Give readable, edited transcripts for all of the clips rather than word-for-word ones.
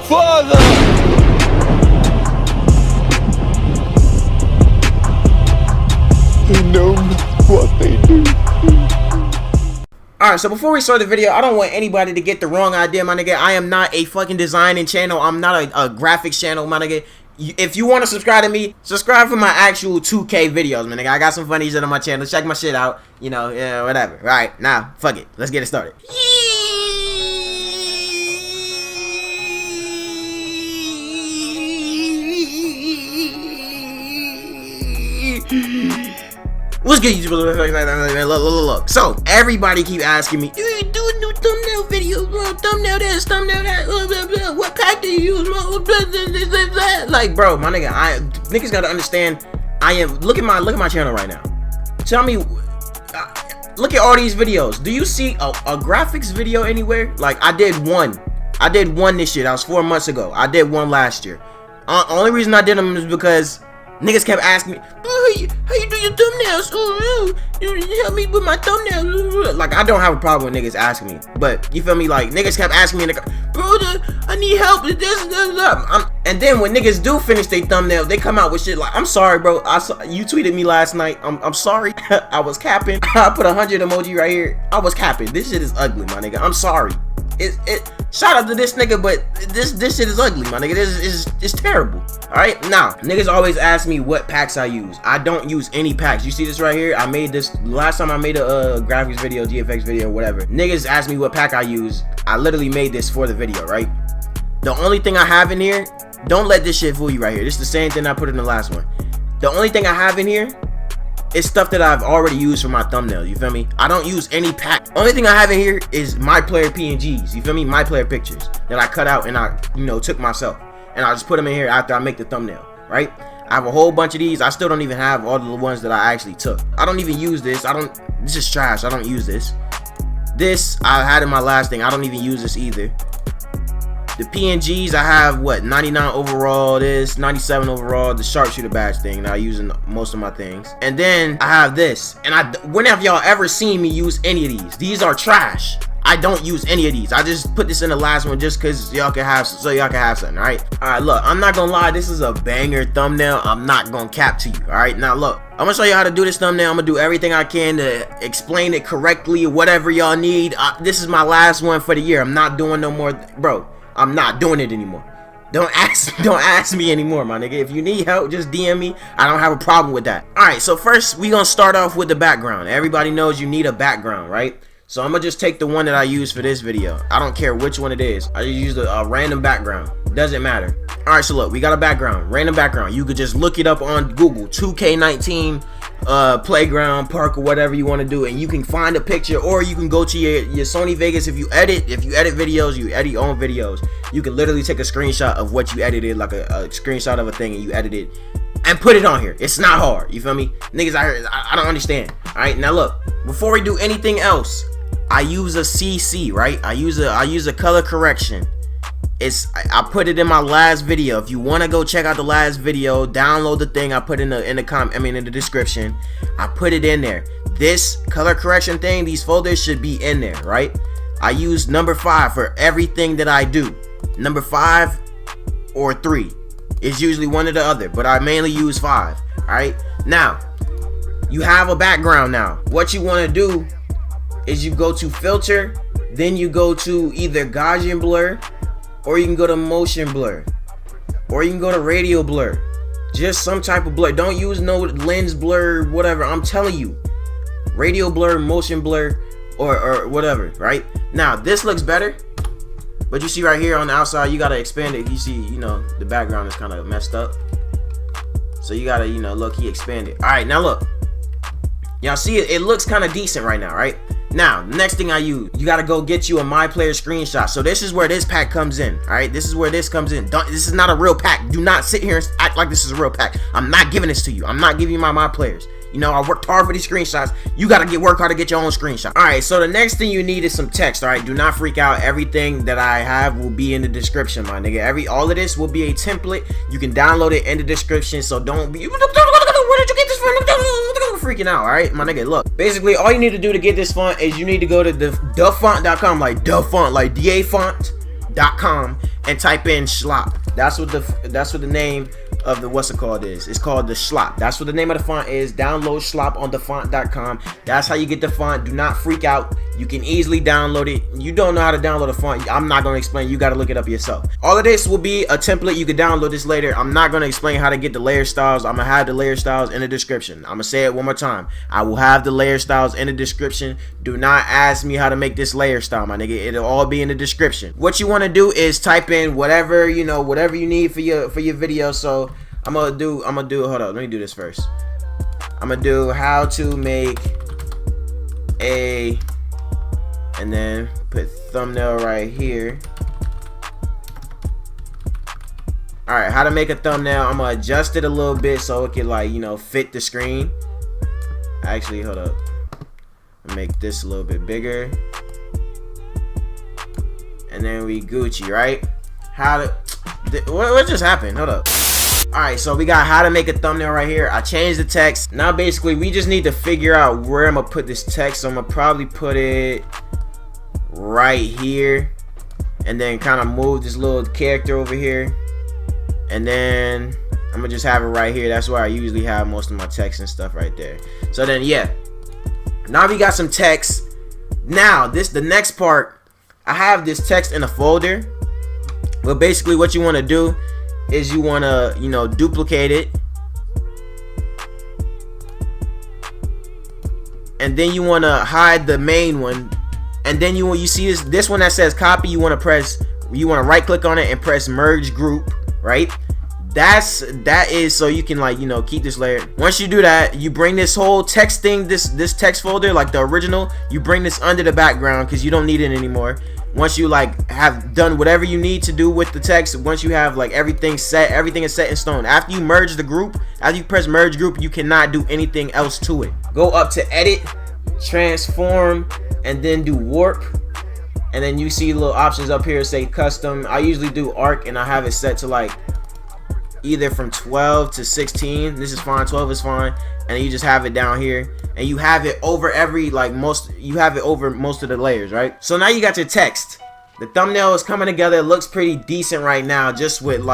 Father. They know what they do. Alright, so before we start the video, I don't want anybody to get the wrong idea, my nigga. I am not a fucking designing channel. I'm not a graphics channel, my nigga. If you want to subscribe to me, subscribe for my actual 2K videos, my nigga. I got some funny shit on my channel. Check my shit out. You know, yeah, whatever. Alright, now, fuck it. Let's get it started. What's good, YouTube? Look. So, everybody keep asking me, you do a new thumbnail video, thumbnail this, thumbnail that, what pack do you use? Like, bro, my nigga, niggas gotta understand, look at my channel right now. Tell me, look at all these videos. Do you see a graphics video anywhere? Like, I did one this year. That was 4 months ago. I did one last year. Only reason I did them is because niggas kept asking me, oh, how you do your thumbnails? Oh, you help me with my thumbnails. Like, I don't have a problem with niggas asking me, but you feel me? Like, niggas kept asking me, bro, I need help with this. And then when niggas do finish their thumbnail, they come out with shit like, I'm sorry, bro. You tweeted me last night. I'm sorry. I was capping. I put 100 emoji right here. I was capping. This shit is ugly, my nigga. I'm sorry. Shout out to this nigga, but this shit is ugly, my nigga. This is terrible. Alright, now niggas always ask me what packs I use. I don't use any packs. You see this right here? I made this last time I made a graphics video, GFX video, whatever. Niggas ask me what pack I use. I literally made this for the video, right? The only thing I have in here, don't let this shit fool you right here. This is the same thing I put in the last one. The only thing I have in here is stuff that I've already used for my thumbnail. You feel me? I don't use any pack. Only thing I have in here is my player PNGs. You feel me? My player pictures that I cut out and I, took myself. And I just put them in here after I make the thumbnail, right? I have a whole bunch of these. I still don't even have all of the ones that I actually took. I don't even use this. This is trash. I don't use this. This I had in my last thing. I don't even use this either. The PNGs, I have, what, 99 overall, this, 97 overall, the sharpshooter badge thing that I use in most of my things. And then I have this. And when have y'all ever seen me use any of these? These are trash. I don't use any of these. I just put this in the last one just because y'all can have, so y'all can have something, alright? Alright, look, I'm not gonna lie, this is a banger thumbnail. I'm not gonna cap to you, alright? Now look, I'm gonna show you how to do this thumbnail. I'm gonna do everything I can to explain it correctly, whatever y'all need. This is my last one for the year. I'm not doing no more, bro. I'm not doing it anymore. Don't ask me anymore, my nigga. If you need help, just DM me. I don't have a problem with that. Alright, so first we gonna start off with the background. Everybody knows you need a background, right? So I'm gonna just take the one that I use for this video. I don't care which one it is. I just use a random background. Doesn't matter. Alright, so look, we got a background, random background. You could just look it up on Google, 2K19 playground, park, or whatever you want to do, and you can find a picture, or you can go to your Sony Vegas. If you edit videos, you edit your own videos, you can literally take a screenshot of what you edited, like a screenshot of a thing, and you edit it and put it on here. It's not hard, you feel me? Niggas out here, I don't understand. Alright, now look, before we do anything else, I use a CC, right? I use a color correction. I put it in my last video. If you want to go check out the last video, download the thing I put in the description. I put it in there. This color correction thing, these folders should be in there, right? I use number 5 for everything that I do. Number 5 or 3. It's usually one or the other, but I mainly use 5. All right. Now, you have a background now. What you want to do is you go to filter, then you go to either Gaussian blur, or you can go to motion blur, or you can go to radial blur. Just some type of blur. Don't use no lens blur, whatever. I'm telling you, radial blur, motion blur, or whatever, right? Now this looks better, but you see right here on the outside, you gotta expand it. You see, the background is kind of messed up, so you gotta, low-key expand it. All right, now look, y'all see it looks kind of decent right now, right? Now, next thing I use, you gotta go get you a My Player screenshot. So this is where this pack comes in, all right? This is where this comes in. This is not a real pack. Do not sit here and act like this is a real pack. I'm not giving this to you. I'm not giving you my Players. I worked hard for these screenshots. You gotta work hard to get your own screenshot. All right, so the next thing you need is some text. All right, do not freak out. Everything that I have will be in the description, my nigga. All of this will be a template. You can download it in the description. So don't be. Where did you get this from? Freaking out, all right, my nigga. Look, basically, all you need to do to get this font is you need to go to thefont.com, like the font, like DA font. font.com and type in schlop. That's what the name of the what's it called is. It's called the schlop. That's what the name of the font is. Download schlop on the font.com. That's how you get the font. Do not freak out. You can easily download it. You don't know how to download a font, I'm not going to explain. You got to look it up yourself. All of this will be a template. You can download this later. I'm not going to explain how to get the layer styles. I'm going to have the layer styles in the description. I'm going to say it one more time. I will have the layer styles in the description. Do not ask me how to make this layer style, my nigga. It'll all be in the description. What you want to do is type in whatever, you know, whatever you need for your video. So I'm gonna do hold up, let me do this first. I'm gonna do how to make a, and then put thumbnail right here. Alright, how to make a thumbnail. I'm gonna adjust it a little bit so it can, like, you know, fit the screen. Actually, hold up, make this a little bit bigger, and then we Gucci, right? What just happened? Hold up. Alright, so we got how to make a thumbnail right here. I changed the text. Now basically we just need to figure out where I'm gonna put this text. So I'm gonna probably put it right here, and then kind of move this little character over here, and then I'm gonna just have it right here. That's where I usually have most of my text and stuff right there. So then yeah, now we got some text. Now the next part, I have this text in a folder. But basically what you want to do is you want to, you know, duplicate it, and then you want to hide the main one, and then you see this one that says copy. You want to right click on it and press merge group, right? That is so you can, like, you know, keep this layer. Once you do that, you bring this whole text thing, this text folder, like the original, you bring this under the background because you don't need it anymore. Once you, like, have done whatever you need to do with the text, once you have, like, everything is set in stone. After you merge the group, after you press merge group, you cannot do anything else to it. Go up to edit, transform, and then do warp. And then you see little options up here say custom. I usually do arc, and I have it set to, like, either from 12 to 16. This is fine, 12 is fine. And you just have it down here, and you have it over most of the layers, right? So now you got your text. The thumbnail is coming together. It looks pretty decent right now, just with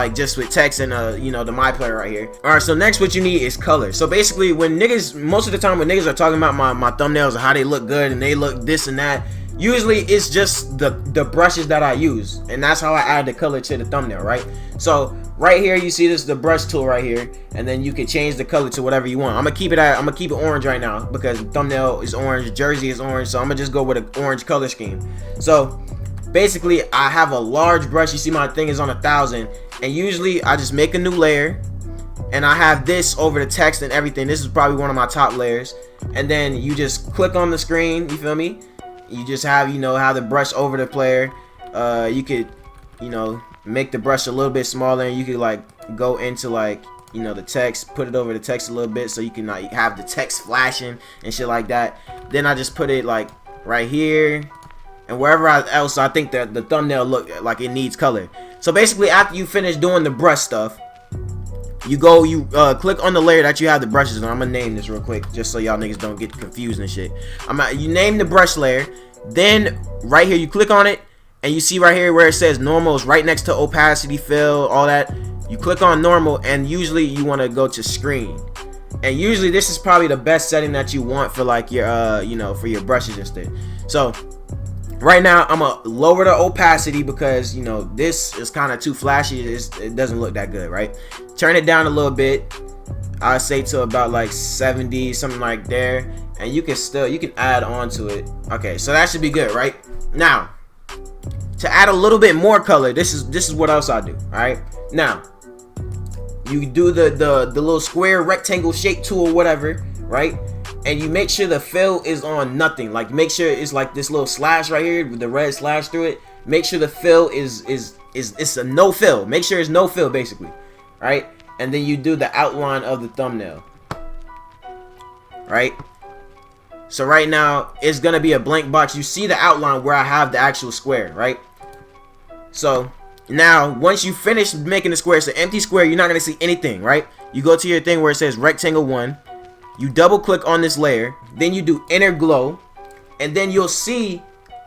text and you know, the my player right here. All right, so next what you need is color. So basically when most of the time when niggas are talking about my thumbnails and how they look good and they look this and that, usually it's just the brushes that I use, and that's how I add the color to the thumbnail, right? So right here you see the brush tool right here, and then you can change the color to whatever you want. I'm gonna keep it orange right now because the thumbnail is orange, jersey is orange, so I'm gonna just go with an orange color scheme. So basically I have a large brush. You see my thing is on 1000, and usually I just make a new layer, and I have this over the text and everything. This is probably one of my top layers, and then you just click on the screen, you feel me? You just have, you know, how the brush over the player. You could, you know, make the brush a little bit smaller, and you could, like, go into, like, you know, the text, put it over the text a little bit so you can, like, have the text flashing and shit like that. Then I just put it, like, right here, and wherever else I think that the thumbnail look like it needs color. So basically after you finish doing the brush stuff, you click on the layer that you have the brushes on. I'm gonna name this real quick just so y'all niggas don't get confused and shit. You name the brush layer, then right here you click on it, and you see right here where it says normal is right next to opacity, fill, all that. You click on normal, and usually you want to go to screen, and usually this is probably the best setting that you want for, like, your you know, for your brushes instead. So right now I'm gonna lower the opacity because, you know, this is kind of too flashy. It doesn't look that good, right? Turn it down a little bit. I say to about like 70, something like there, and you can add on to it. Okay, so that should be good, right? Now to add a little bit more color, this is what else I do. All right, now you do the little square rectangle shape tool or whatever, right? And you make sure the fill is on nothing. Like, make sure it's like this little slash right here with the red slash through it. Make sure the fill is it's a no fill. Make sure it's no fill basically, right? And then you do the outline of the thumbnail, right? So right now it's gonna be a blank box. You see the outline where I have the actual square, right? So now once you finish making the square, it's an empty square, you're not gonna see anything, right? You go to your thing where it says rectangle 1, you double click on this layer, then you do inner glow, and then you'll see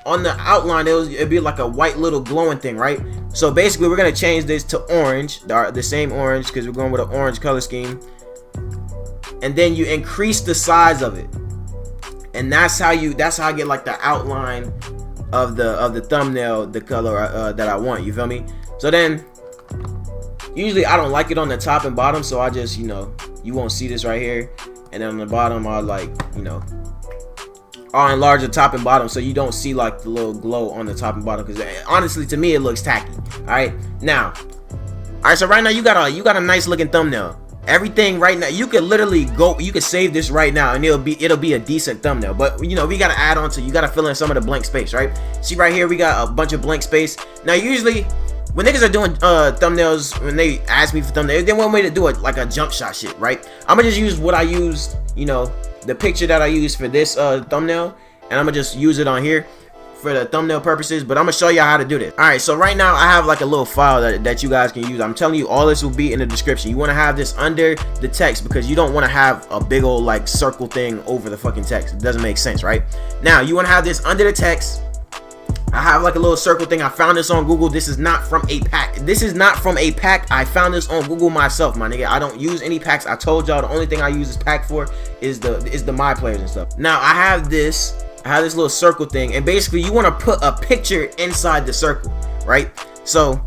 on the outline it'd be like a white little glowing thing, right? So basically we're gonna change this to orange, the same orange, because we're going with an orange color scheme. And then you increase the size of it, and that's how I get like the outline of the thumbnail, the color that I want. You feel me? So then usually I don't like it on the top and bottom, so I just, you won't see this right here, and then on the bottom I'll like, I'll enlarge the top and bottom so you don't see like the little glow on the top and bottom, because honestly to me it looks tacky. Alright, so right now you got a nice looking thumbnail. Everything right now, you could literally you could save this right now and it'll be a decent thumbnail. But we gotta add on to, you gotta fill in some of the blank space, right? See right here, we got a bunch of blank space. Now usually when niggas are doing thumbnails, when they ask me for thumbnails, they want me to do it like a jump shot shit, right? I'm gonna just use what I used, the picture that I used for this thumbnail, and I'm gonna just use it on here for the thumbnail purposes. But I'm gonna show you how to do this. Alright, so right now I have like a little file that you guys can use. I'm telling you, all this will be in the description. You want to have this under the text because you don't want to have a big old like circle thing over the fucking text. It doesn't make sense, right? Now you want to have this under the text. I have like a little circle thing. I found this on Google. This is not from a pack. This is not from a pack. I found this on Google myself, my nigga. I don't use any packs. I told y'all the only thing I use this pack for is the my players and stuff. Now I have this little circle thing, and basically you want to put a picture inside the circle, right? So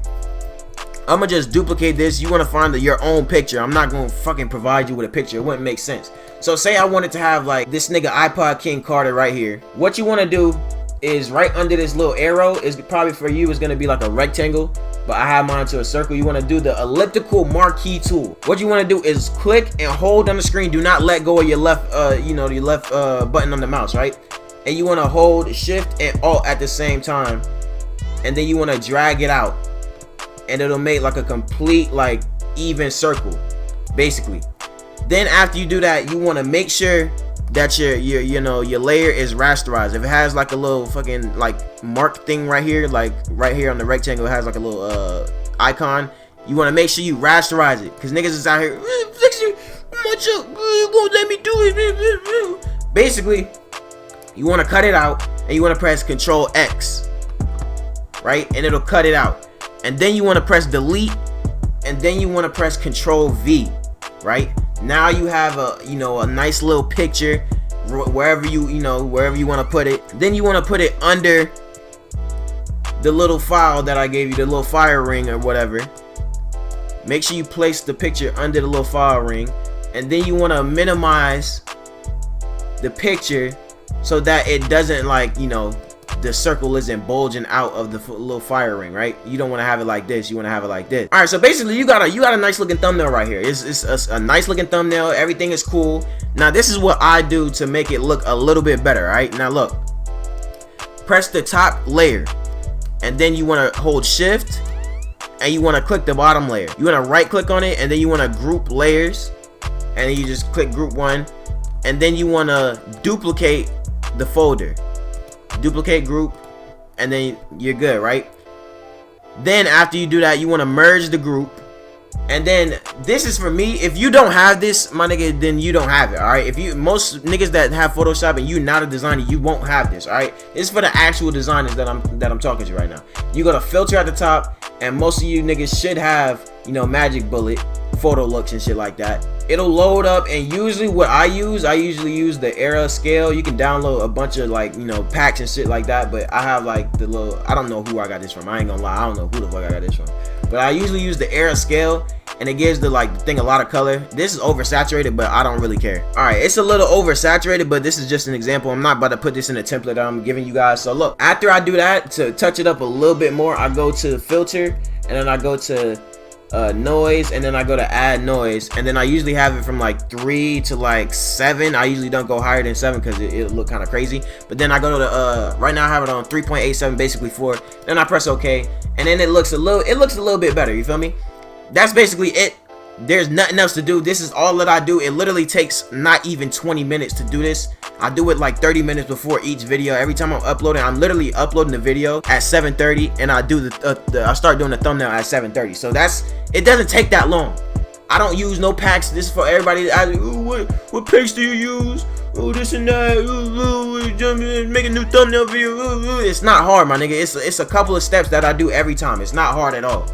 I'm gonna just duplicate this. You want to find your own picture. I'm not gonna fucking provide you with a picture. It wouldn't make sense. So say I wanted to have like this nigga iPod King Carter right here. What you want to do is right under this little arrow, is probably for you is going to be like a rectangle, but I have mine to a circle. You want to do the elliptical marquee tool. What you want to do is click and hold on the screen. Do not let go of your left your left button on the mouse, right? And you want to hold shift and alt at the same time, and then you want to drag it out, and it'll make like a complete like even circle basically. Then after you do that, you want to make sure that your layer is rasterized. If it has like a little fucking like mark thing right here, like right here on the rectangle, it has like a little icon. You want to make sure you rasterize it, because niggas is out here won't let me do it. Basically, you want to cut it out, and you want to press Control X, right, and it'll cut it out. And then you want to press delete, and then you want to press Control V, right? Now you have a nice little picture wherever you want to put it. Then you want to put it under the little file that I gave you, the little fire ring or whatever. Make sure you place the picture under the little file ring, and then you want to minimize the picture so that it doesn't like the circle isn't bulging out of the little fire ring, right? You don't want to have it like this. You want to have it like this. All right, so basically you got a nice looking thumbnail right here. It's a nice looking thumbnail. Everything is cool. Now this is what I do to make it look a little bit better. All right, now look, press the top layer, and then you want to hold shift, and you want to click the bottom layer. You want to right click on it, and then you want to group layers, and then you just click group one, and then you want to duplicate the folder. Duplicate group, and then you're good, right? Then after you do that, you want to merge the group, and then this is for me. If you don't have this, my nigga, then you don't have it. All right, most niggas that have Photoshop and you not a designer, you won't have this. All right, this is for the actual designers that I'm talking to right now. You got a filter at the top, and most of you niggas should have Magic Bullet photo looks and shit like that. It'll load up, and usually what I usually use the era scale. You can download a bunch of like packs and shit like that, but I have like the little, I don't know who I got this from. I ain't gonna lie, I don't know who the fuck I got this from, but I usually use the era scale, and it gives the thing a lot of color. This is oversaturated, but I don't really care. All right, it's a little oversaturated, but this is just an example. I'm not about to put this in a template that I'm giving you guys. So look, after I do that, to touch it up a little bit more, I go to filter, and then I go to noise, and then I go to add noise, and then I usually have it from like 3 to like 7. I usually don't go higher than 7 because it'll look kind of crazy. But then I go to right now I have it on 3.87, basically 4. Then I press OK, and then it looks a little bit better. You feel me? That's basically it. There's nothing else to do. This is all that I do. It literally takes not even 20 minutes to do this. I do it like 30 minutes before each video. Every time I'm uploading, I'm literally uploading the video at 7:30, and I do I start doing the thumbnail at 7:30. So it doesn't take that long. I don't use no packs. This is for everybody. What packs do you use? oh, this and that, make a new thumbnail video. It's not hard, my nigga. It's a couple of steps that I do every time. It's not hard at all.